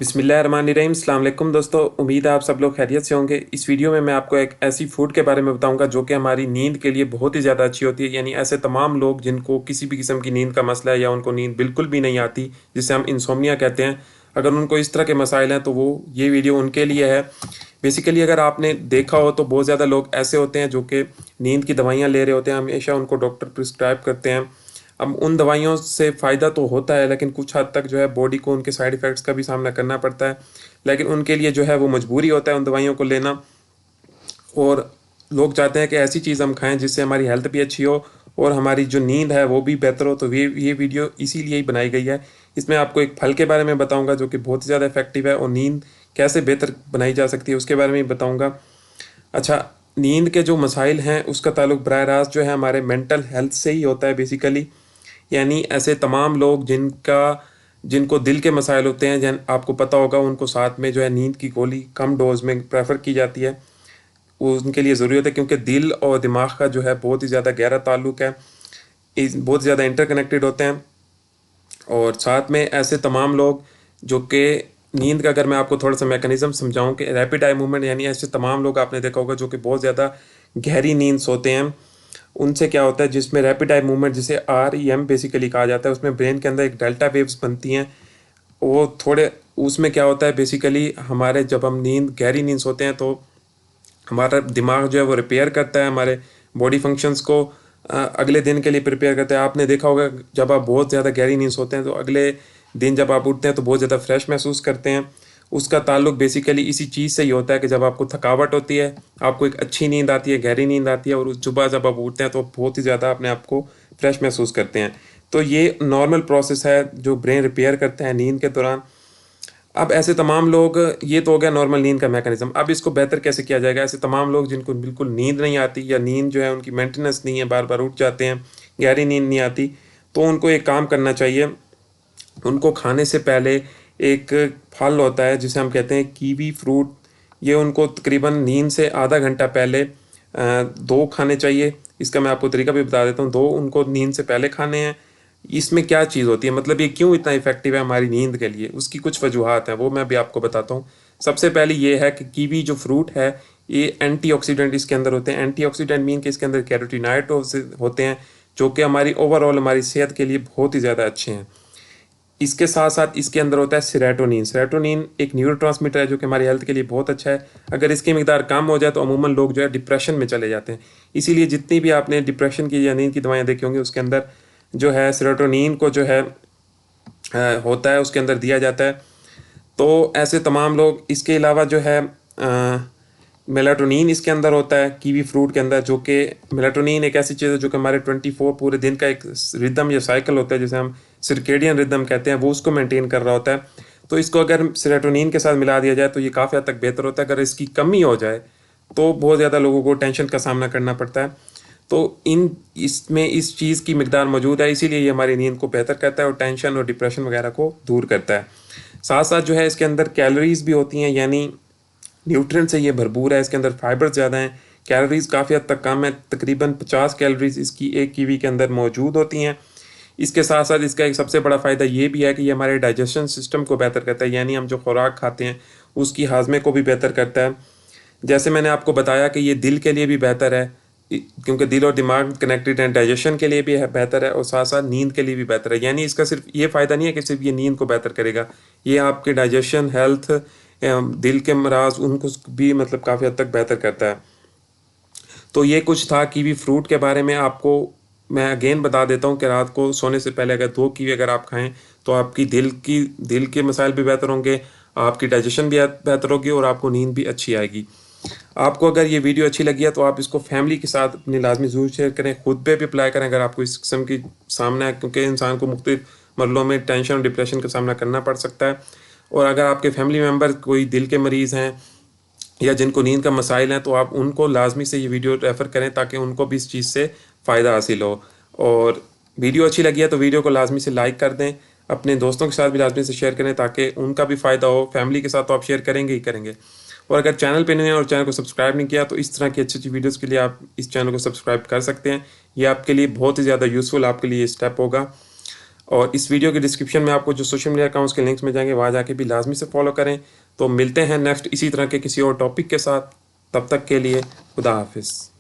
बिस्मिल्लाहिर्रहमानिर्रहीम। अस्सलाम वालेकुम दोस्तों, उम्मीद है आप सब लोग खैरियत से होंगे। इस वीडियो में मैं आपको एक ऐसी फ़ूड के बारे में बताऊंगा जो कि हमारी नींद के लिए बहुत ही ज़्यादा अच्छी होती है। यानी ऐसे तमाम लोग जिनको किसी भी किस्म की नींद का मसला है या उनको नींद बिल्कुल भी नहीं आती, जिसे हम इंसोम्निया कहते हैं, अगर उनको इस तरह के मसाइल हैं तो वो ये वीडियो उनके लिए है। बेसिकली अगर आपने देखा हो तो बहुत ज़्यादा लोग ऐसे होते हैं जो कि नींद की दवाइयाँ ले रहे होते हैं, हमेशा उनको डॉक्टर प्रिस्क्राइब करते हैं। अब उन दवाइयों से फ़ायदा तो होता है, लेकिन कुछ हद तक जो है बॉडी को उनके साइड इफ़ेक्ट्स का भी सामना करना पड़ता है। लेकिन उनके लिए जो है वो मजबूरी होता है उन दवाइयों को लेना। और लोग चाहते हैं कि ऐसी चीज़ हम खाएं जिससे हमारी हेल्थ भी अच्छी हो और हमारी जो नींद है वो भी बेहतर हो। तो ये वीडियो इसीलिए ही बनाई गई है। इसमें आपको एक फल के बारे में बताऊंगा जो कि बहुत ज़्यादा इफेक्टिव है, और नींद कैसे बेहतर बनाई जा सकती है उसके बारे में भी बताऊंगा। अच्छा, नींद के जो मसाइल हैं उसका ताल्लुक बराह रास्त जो है हमारे मेंटल हेल्थ से ही होता है बेसिकली। यानी ऐसे तमाम लोग जिनको दिल के मसाइल होते हैं, जन आपको पता होगा, उनको साथ में जो है नींद की गोली कम डोज में प्रेफर की जाती है। वो उनके लिए ज़रूरी होता है क्योंकि दिल और दिमाग का जो है बहुत ही ज़्यादा गहरा ताल्लुक है, बहुत ज़्यादा इंटरकनेक्टेड होते हैं। और साथ में ऐसे तमाम लोग जो कि नींद का, अगर मैं आपको थोड़ा सा मैकेनिज्म समझाऊं कि रैपिड आई मूवमेंट, यानी ऐसे तमाम लोग आपने देखा होगा जो कि बहुत ज़्यादा गहरी नींद सोते हैं। उनसे क्या होता है, जिसमें रैपिड आई मूवमेंट जिसे REM बेसिकली कहा जाता है, उसमें ब्रेन के अंदर एक डेल्टा वेव्स बनती हैं। वो थोड़े उसमें क्या होता है बेसिकली, हमारे जब हम गहरी नींद सोते हैं तो हमारा दिमाग जो है वो रिपेयर करता है हमारे बॉडी फंक्शंस को, अगले दिन के लिए प्रिपेयर करता है। आपने देखा होगा जब आप बहुत ज़्यादा गहरी नींद सोते हैं तो अगले दिन जब आप उठते हैं तो बहुत ज़्यादा फ्रेश महसूस करते हैं। उसका ताल्लुक बेसिकली इसी चीज़ से ही होता है कि जब आपको थकावट होती है, आपको एक अच्छी नींद आती है, गहरी नींद आती है, और उस सुबह जब आप उठते हैं तो बहुत ही ज़्यादा अपने आप को फ्रेश महसूस करते हैं। तो ये नॉर्मल प्रोसेस है जो ब्रेन रिपेयर करता है नींद के दौरान। अब ऐसे तमाम लोग, ये तो हो गया नॉर्मल नींद का मैकेनिज्म। अब इसको बेहतर कैसे किया जाएगा? ऐसे तमाम लोग जिनको बिल्कुल नींद नहीं आती या नींद जो है उनकी मेंटेनेंस नहीं है, बार बार उठ जाते हैं, गहरी नींद नहीं आती, तो उनको एक काम करना चाहिए। उनको खाने से पहले एक फल होता है जिसे हम कहते हैं कीवी फ्रूट, ये उनको तकरीबन नींद से आधा घंटा पहले दो खाने चाहिए। इसका मैं आपको तरीका भी बता देता हूँ। दो उनको नींद से पहले खाने हैं। इसमें क्या चीज़ होती है, मतलब ये क्यों इतना इफेक्टिव है हमारी नींद के लिए, उसकी कुछ वजूहात हैं, वो मैं भी आपको बताता हूँ। सबसे पहले ये है कि कीवी जो फ्रूट है, ये एंटीऑक्सीडेंट इसके अंदर होते हैं। एंटीऑक्सीडेंट मीन कि इसके अंदर कैरोटीनॉइड होते हैं जो कि हमारी ओवरऑल हमारी सेहत के लिए बहुत ही ज़्यादा अच्छे हैं। इसके साथ साथ इसके अंदर होता है सेरोटोनिन। सेरोटोनिन एक न्यूरोट्रांसमीटर है जो कि हमारी हेल्थ के लिए बहुत अच्छा है। अगर इसकी मिकदार कम हो जाए तो अमूमन लोग जो है डिप्रेशन में चले जाते हैं। इसीलिए जितनी भी आपने डिप्रेशन की या नींद की दवाइयाँ देखी होंगी उसके अंदर जो है सेरोटोनिन को जो है होता है, उसके अंदर दिया जाता है। तो ऐसे तमाम लोग, इसके अलावा जो है मेलाटोनिन इसके अंदर होता है कीवी फ्रूट के अंदर, जो कि मेलाटोनिन एक ऐसी चीज़ है जो कि हमारे 24 पूरे दिन का एक रिदम या साइकिल होता है जिसे हम सर्केडियन रिदम कहते हैं, वो उसको मेंटेन कर रहा होता है। तो इसको अगर सेरोटोनिन के साथ मिला दिया जाए तो ये काफ़ी हद तक बेहतर होता है। अगर इसकी कमी हो जाए तो बहुत ज़्यादा लोगों को टेंशन का सामना करना पड़ता है। तो इसमें इस चीज़ की मिकदार मौजूद है, इसीलिए ये हमारी नींद को बेहतर करता है और टेंशन और डिप्रेशन वगैरह को दूर करता है। साथ साथ जो है इसके अंदर कैलोरीज भी होती हैं, यानी न्यूट्रिएंट से ये भरपूर है। इसके अंदर फाइबर ज़्यादा हैं, कैलोरीज काफ़ी हद तक कम है। तकरीबन 50 कैलोरीज इसकी एक कीवी के अंदर मौजूद होती हैं। इसके साथ साथ इसका एक सबसे बड़ा फ़ायदा ये भी है कि ये हमारे डाइजेशन सिस्टम को बेहतर करता है, यानी हम जो खुराक खाते हैं उसकी हाजमे को भी बेहतर करता है। जैसे मैंने आपको बताया कि ये दिल के लिए भी बेहतर है, क्योंकि दिल और दिमाग कनेक्टेड हैं। डाइजेशन के लिए भी बेहतर है और साथ साथ नींद के लिए भी बेहतर है। यानी इसका सिर्फ ये फ़ायदा नहीं है कि सिर्फ ये नींद को बेहतर करेगा, ये आपके डाइजेशन, हेल्थ, दिल के मराज, उनको भी मतलब काफ़ी हद तक बेहतर करता है। तो ये कुछ था कीवी फ्रूट के बारे में। आपको मैं अगेन बता देता हूँ कि रात को सोने से पहले अगर 2 कीवी अगर आप खाएं तो आपकी दिल के मसाइल भी बेहतर होंगे, आपकी डाइजेशन भी बेहतर होगी और आपको नींद भी अच्छी आएगी। आपको अगर ये वीडियो अच्छी लगी है तो आप इसको फैमिली के साथ अपनी लाजमी ज़रूर शेयर करें, खुद पे भी अप्लाई करें अगर आपको इस किस्म की सामना है, क्योंकि इंसान को मुख्तलिफ मरलों में टेंशन और डिप्रेशन का सामना करना पड़ सकता है। और अगर आपके फैमिली मेम्बर कोई दिल के मरीज़ हैं या जिनको नींद का मसाइल हैं तो आप उनको लाजमी से ये वीडियो रेफ़र करें ताकि उनको भी इस चीज़ से फ़ायदा हासिल हो। और वीडियो अच्छी लगी है तो वीडियो को लाजमी से लाइक कर दें, अपने दोस्तों के साथ भी लाजमी से शेयर करें ताकि उनका भी फ़ायदा हो। फैमिली के साथ तो आप शेयर करेंगे ही करेंगे। और अगर चैनल पे नए हैं और चैनल को सब्सक्राइब नहीं किया तो इस तरह की अच्छी अच्छी वीडियोज़ के लिए आप इस चैनल को सब्सक्राइब कर सकते हैं। ये आपके लिए बहुत ही ज़्यादा यूज़फुल आपके लिए स्टेप होगा। और इस वीडियो के डिस्क्रिप्शन में आपको जो सोशल मीडिया अकाउंट्स के लिंक्स मिल जाएंगे, वहाँ जाके भी लाजमी से फॉलो करें। तो मिलते हैं नेक्स्ट इसी तरह के किसी और टॉपिक के साथ। तब तक के लिए खुदा हाफिज़।